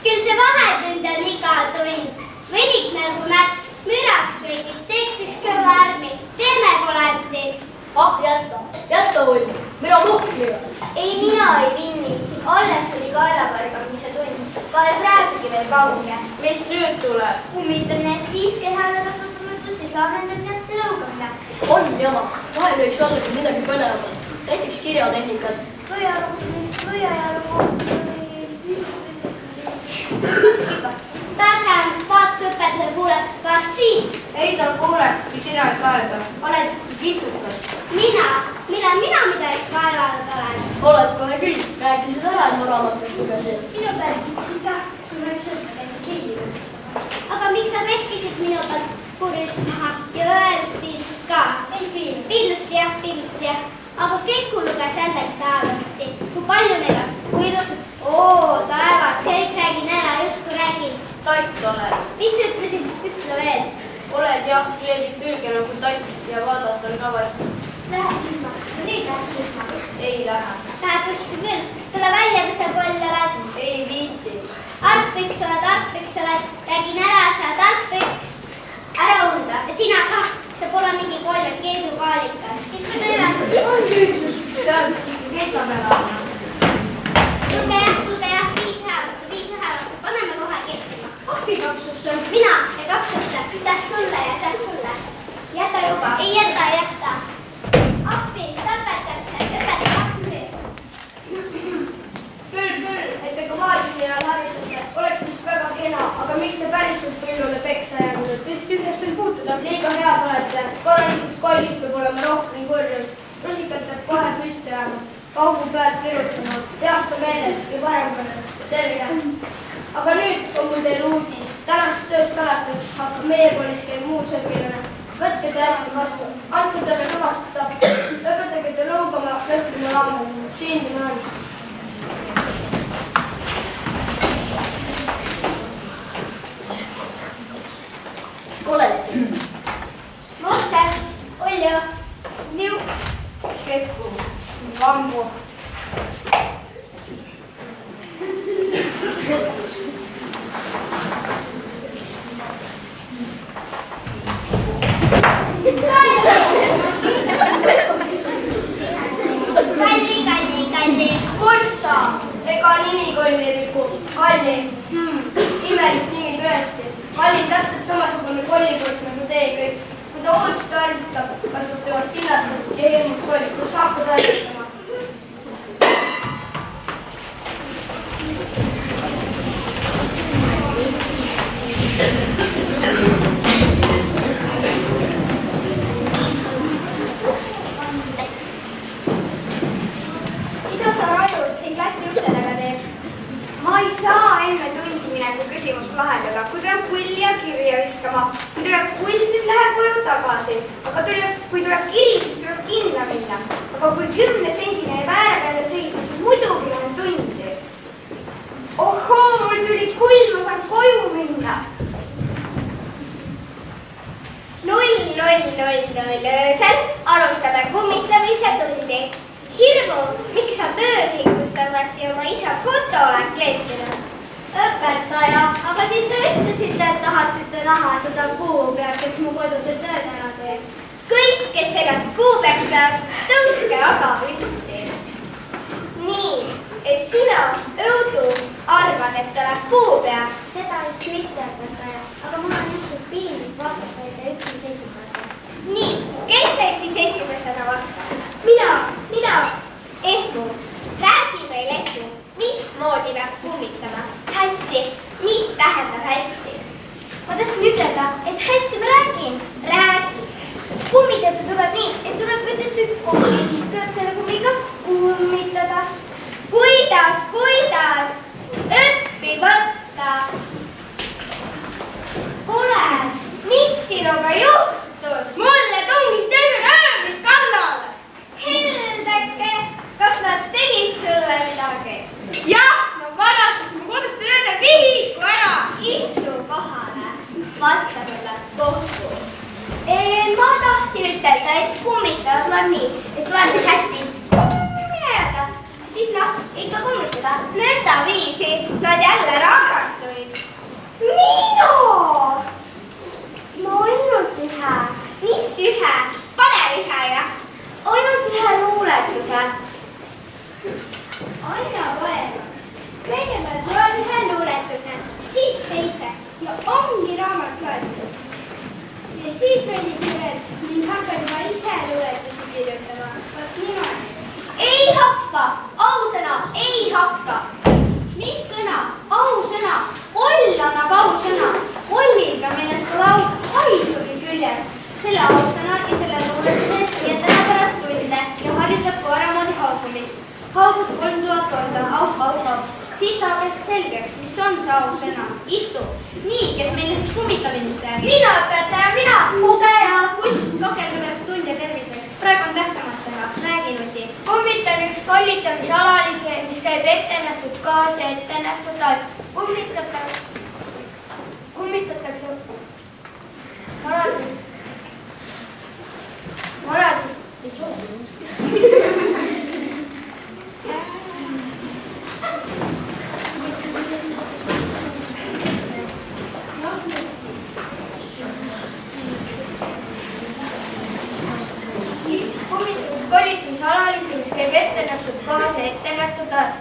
Küll see vahetund on iga tund. Vedik nagu nats, müraks veidi, teeks üks kõva armi, teeme kolendi. Ah, jätta võim, mina muhkliga. Ei, mina ei vinni. Alles oli kaelakargamise tund. Pole praegugi veel kauge. Mis nüüd tuleb? Kummitamine, siis kehale kasvatamatus, siis laamendamine ja lõugamine. On jama, vahel võiks ollagi midagi põnevat. Näiteks kirjatehnikat. Võialukumist, võiajalugu. Tase, vaat õpetaja kuuleb, vaat siis. Ei ta kuuleb, kui sina ei kaeda. Oled kitsukas. Mina midagi kaevanud olen. Oled kohe küll, rääkisid ära, et ma raamatut lugesin. Minu peal kitsin ka, kui ma oleks õpetaja keegi. Aga miks sa vehkisid minu pealt purjust maha ja õelust piilsid ka? Ei piil. Piilust jah. Aga Keku luges jällegi taevahti. Kui palju neid on? Kui ilusad? Oo, taevas, kõik räägin ära, justkui räägin. Tatt oled. Mis ütlesid? Ütle veel. Oled jah, kleedid külge nagu tatt ja vaadata on ka vaja. Lähe ilma. Sa nüüd lähed ilma. Ei lähe. Läheb vastu küll. Tule välja, kui sa koll oled. Ei viitsi. Arpiks oled. Räägin ära, et sa oled arpiks. Ära unda. Ja sina ka. See pole mingi kolme keedukaalikas. Kes me teeme? On tüütus. Teaduslikku keslapeale. Tulge jah, viis ühe vastu. Paneme kohe kehtima. Ahvi kapsasse. Mina ja kapsasse. Säh sulle ja säh sulle. Jäta juba. Ei jäta. Appi, õpetatakse. Õpeta appi. Küll, et ega vaadini ajal haritada. Oleks vist väga kena, aga miks te päriselt põllule peksa jäänud, et tühjast veel puutuda? Liiga head olete. Korralikus kollis peab olema rohkem korjust. Rusikat peab kohe püsti jääma. Paugu pealt kirjutama. Teasta meeles ja parempenes. Selge. Aga nüüd on mul teile uudis. Tänast tööst alates hakkab meie koolis käima uus õpilane. Võtke ta hästi vastu. Andke talle kõvasti tappa. Õpetage ta lõugama, lõppima laamendama. Siin ta on. Olete. Mohter, Ulju. Niuks. Kekku. Kambu. Kalli. Kussa! Ega nimi kolli riku. Kalli. Imelik nimi tõesti. Kalli on täpselt samasugune kollikuss nagu teie kõik. Kui ta hoolist tarvitab, kasvab temast hinnatud ja hirmus kolli. Kus saab ka tarvitama? Mida sa rajud siin klassi ukse taga teed? Ma ei saa enne tundi mineku küsimust lahendada, kui peab pulli ja kirja viskama. Kui tuleb pull, siis läheb koju tagasi. Aga kui tuleb kiri, siis tuleb kinno minna. Aga kui 10-sendine ei väära peale sõitma, siis muidugi lähen tundi. Ohoo, mul tuli kull, ma saan koju minna. 0-0-0-0 öösel alustame kummitamise tundi. Hirmu, miks sa tööliikusse ometi oma isa foto oled kleepinud? Õpetaja, aga te ise ütlesite, et tahaksite näha seda puupead, kes mu kodused tööd ära teeb. Kõik, kes sellest puupeaks peavad, tõuske aga püsti. Nii, et sina, Õudu, arvad, et oled puupea. Seda just mitte, õpetaja. Aga mul on just piinlik vaadata teile üksi seisukohta. Nii, kes meil siis esimesena vastab? Mina. Ehmu, räägi meile ehmu, mismoodi peab kummitama? Hästi, mis tähendab hästi? Ma tahtsin ütelda, et hästi ma räägin. Räägi. Kummitada tuleb nii, et tuleb võtta tükk kummi. Tuleb selle kummiga kummitada. Kuidas? Õppi võtta. Kuule, mis sinuga juhtus? Mulle tungis teise röövlik kallale. Heldeke, kas nad tegid sulle midagi? Jah, ma varastasin mu kodust ööde vihiku ära. Istu kohale, vasta mulle kohtu. Ma tahtsin ütelda, et kummitada tuleb nii, et tuleb siis hästi kummitada. Siis ikka kummitada. Nõndaviisi loed jälle raamatut. saab ehk selgeks, mis on see ausõna. Istu. Nii, kes meile siis kummitamist teeb? Mina, õpetaja, mina. Lugeja, kus? Lugege pärast tund ja terviseks. Praegu on tähtsamat teha. Räägi nuti. Kummitan üks kollitamisalalik, mis käib ettenähtud kaas ja ettenähtud all. Kummitatakse Maradi. Kollitamisalalik, mis käib ettenähtud kaas ja ettenähtud all.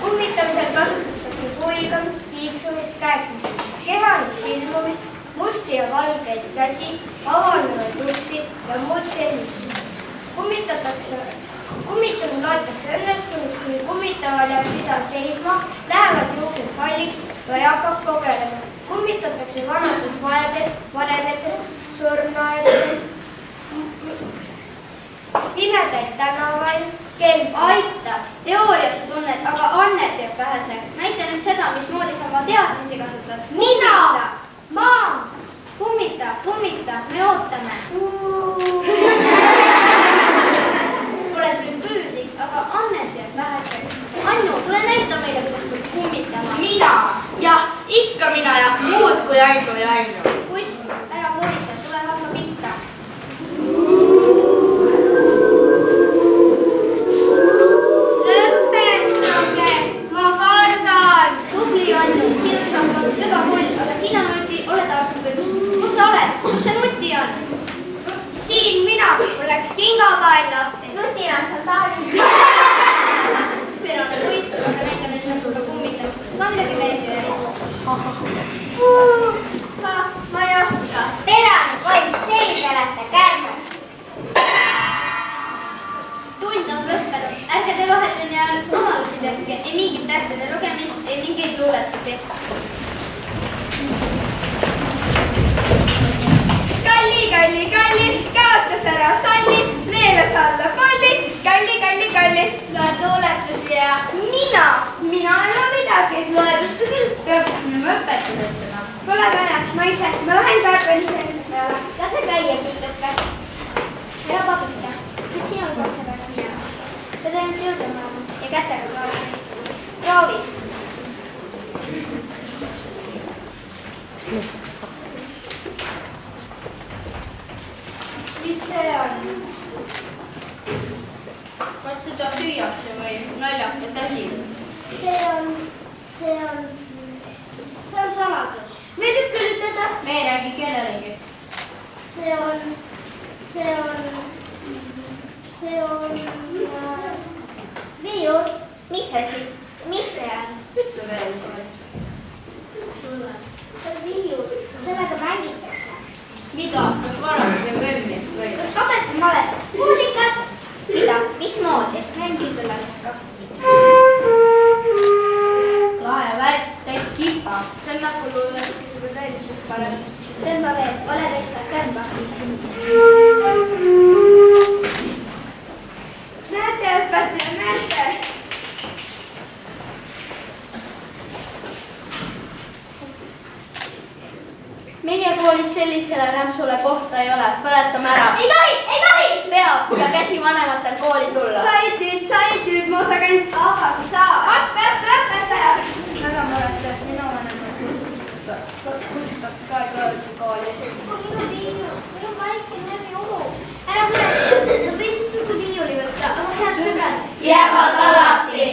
Kummitamisel kasutatakse huigamist, piiksumist, käeksimist, kehalist ilmumist, musti ja valgeid käsi, avanevaid uksi ja muud sellist. Kummitamine loetakse õnnestunuks, kui kummitaval jääb süda seisma, lähevad juuksed halliks või hakkab kogelema. Kummitatakse vanatud majades, varemetes, surnuaedades, pimedaid tänavaid, Aita, teooriat sa tunned, aga annet jääb väheseks. Näita nüüd seda, mismoodi sa oma teadmisi kasutad. Mina! Ma! Kummita, me ootame. Oled küll püüdlik, aga annet jääb väheseks. Annu, tule näita meile, kuidas tuleb kummitama. Mina? Jah, ikka mina ja muud kui Ainu ja Ainu. Kus? Ära hoolita, tule hakka pihta. Lõpetage! Ma kardan! Tubli Annu, sinust saab olnud väga hull, aga sina nuti oled aastaid üks. Kus sa oled? Kus see nuti on? Siin mina, mul läks kingapael lahti. Nutil on sandaalid. Teil on võistlus, aga näita nüüd sulle kummitama. Kandagi mees ja ees. Ma ei oska. Terane poiss, selge olete kärme. Tund on lõppenud. Ärge te vahetunni ajal omalusi tehke. Ei mingit tähtede lugemist, ei mingeid luuletusi. Kalli, kaotas ära salli, neelas alla palli. Kalli. Loed luuletusi ja Mina ei ole midagi. loetuska küll. Peab minema õpetada ütlema. Pole vaja, ma ise. Ma lähen käepalli selga peale. Lase käia, kittukas. Ära pagusta. Nüüd siin on kasse väga hea. Pead ainult jõudma ja kätega kaasa. Proovi. Mis see on? Kas seda süüakse või naljakas asi? See on saladus. Meil võib küll ütelda. Me ei räägi kellelegi. See on viiul. Mis asi? Mis see on? Ütle veel sulle. See on viiul. Sellega mängitakse. Mida? Kas varased ja kõmmi või? Kas kabet või maletas? Muusikat. Mida? Mismoodi? Mängi selle asjaga. Lahe värk, täis kihva. See on nagu luuletusega tõeliselt parem. Tõmba veel, ole tähtsas tõmba. Näete, õpetaja, näete. Meie koolis sellisele rämpsule kohta ei ole, põletame ära. Ei tohi! Peab ja käsi vanematel kooli tulla. Said nüüd, moosakant. Aga sa saad. Õpetaja. Väga muretseb, minu vanemad kustutaks ka töösi kooli. Minu väike närvi ohu. Ära muretse, sa võisid sul viiuli võtta, aga head sõbrad. Jäävad alati.